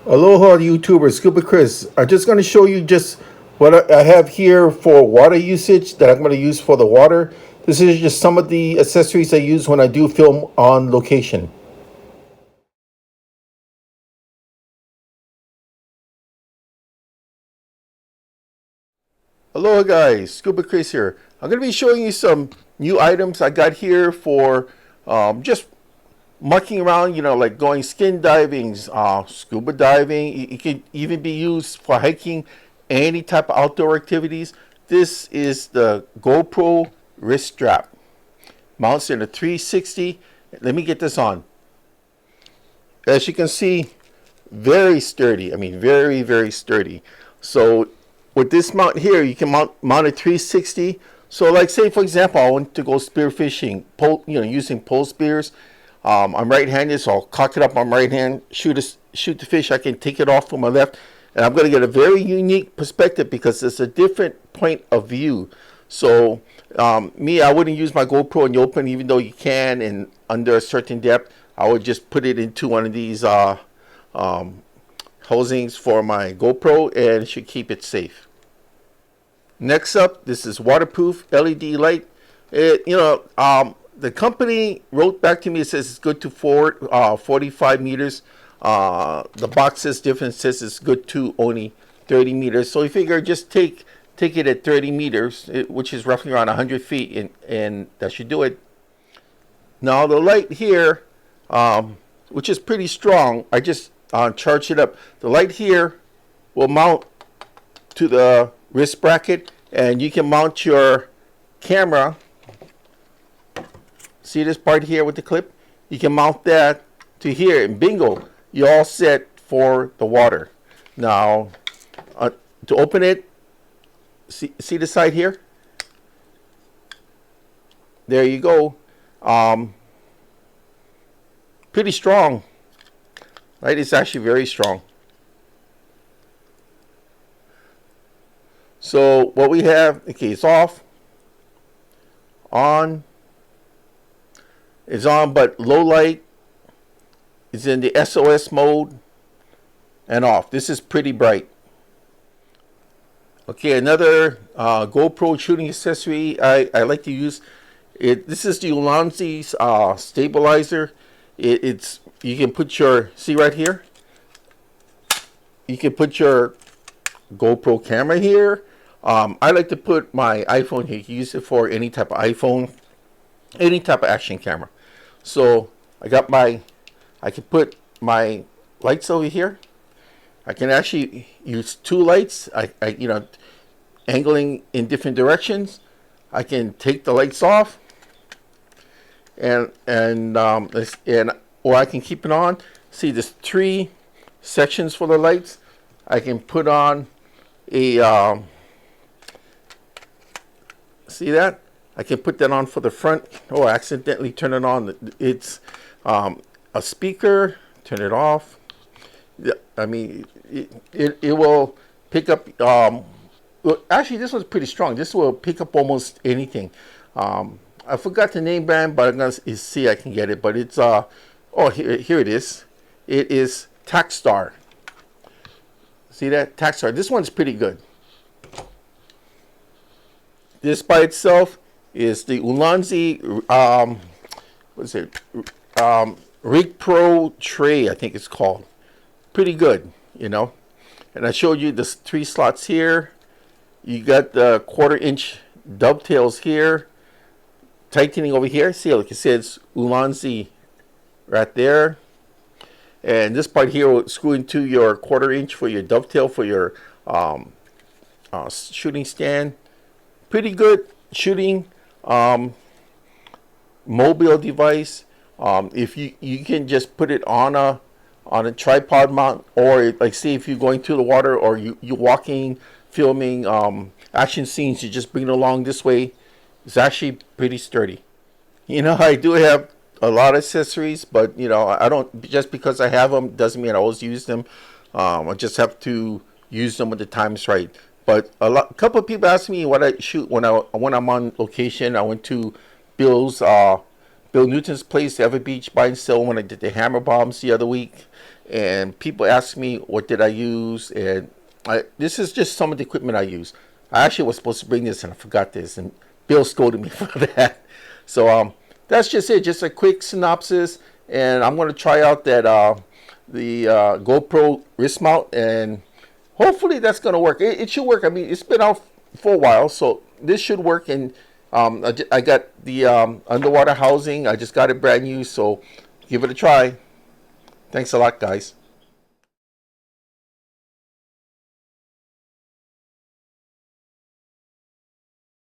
Aloha YouTuber, Scuba Chris. I'm just going to show you just what I have here for water usage that I'm going to use for the water. This is just some of the accessories I use when I do film on location. Aloha guys, Scuba Chris here. I'm going to be showing you some new items I got here for just mucking around, like going skin diving, scuba diving. It can even be used for hiking, any type of outdoor activities. This is the GoPro wrist strap. Mounts in a 360. Let me get this on. As you can see, very sturdy. I mean, very, very sturdy. So with this mount here, you can mount it 360. So like say, for example, I want to go spear fishing, using pole spears. I'm right-handed, so I'll cock it up on my right hand, shoot the fish. I can take it off from my left, and I'm going to get a very unique perspective because it's a different point of view. So I wouldn't use my GoPro in the open, even though you can, and under a certain depth. I would just put it into one of these housings for my GoPro, and it should keep it safe. Next up, this is waterproof LED light. The company wrote back to me. It says it's good to 45 meters. The box says different. It says it's good to only 30 meters. So we figure just take it at 30 meters, which is roughly around 100 feet, and that should do it. Now the light here, which is pretty strong, I just charged it up. The light here will mount to the wrist bracket, and you can mount your camera. See this part here with the clip? You can mount that to here, and bingo, you're all set for the water. Now, to open it, see the side here? There you go. Pretty strong, right? It's actually very strong. So what we have, okay, it's off, on, it's on, but low light is in the SOS mode, and off. This is pretty bright. Okay, another GoPro shooting accessory I like to use. This is the Ulanzi Stabilizer. You can put your, see right here? You can put your GoPro camera here. I like to put my iPhone here. You can use it for any type of iPhone, any type of action camera. So I can put my lights over here. I can actually use two lights. Angling in different directions. I can take the lights off, or I can keep it on. See, there's 3 sections for the lights. I can put on a see that? I can put that on for the front. Oh, I accidentally turn it on. It's a speaker. Turn it off. I mean, it will pick up. Well, actually, this one's pretty strong. This will pick up almost anything. I forgot the name brand, but I'm gonna see I can get it. But it's here it is. It is Takstar. See that? Takstar. This one's pretty good. This by itself is the Ulanzi Rig Pro tray, I think it's called. Pretty good, And I showed you the 3 slots here. You got the 1/4-inch dovetails here, tightening over here. See, like it says Ulanzi right there. And this part here will screw into your 1/4-inch for your dovetail for your shooting stand. Pretty good shooting mobile device. If you can just put it on a tripod mount, or like say if you're going to the water, or you're walking, filming action scenes, you just bring it along this way. It's actually pretty sturdy. I do have a lot of accessories, but I don't, just because I have them doesn't mean I always use them. I just have to use them when the time's right. But a couple of people ask me what I shoot when I'm on location. I went to Bill's Bill Newton's place, Ever Beach Buy and Sell, when I did the hammer bombs the other week. And people asked me what did I use, and this is just some of the equipment I use. I actually was supposed to bring this and I forgot this, and Bill scolded me for that. So that's just it, just a quick synopsis. And I'm going to try out that the GoPro wrist mount, and hopefully that's going to work. It should work. I mean, it's been out for a while, so this should work. And I got the underwater housing. I just got it brand new, so give it a try. Thanks a lot, guys.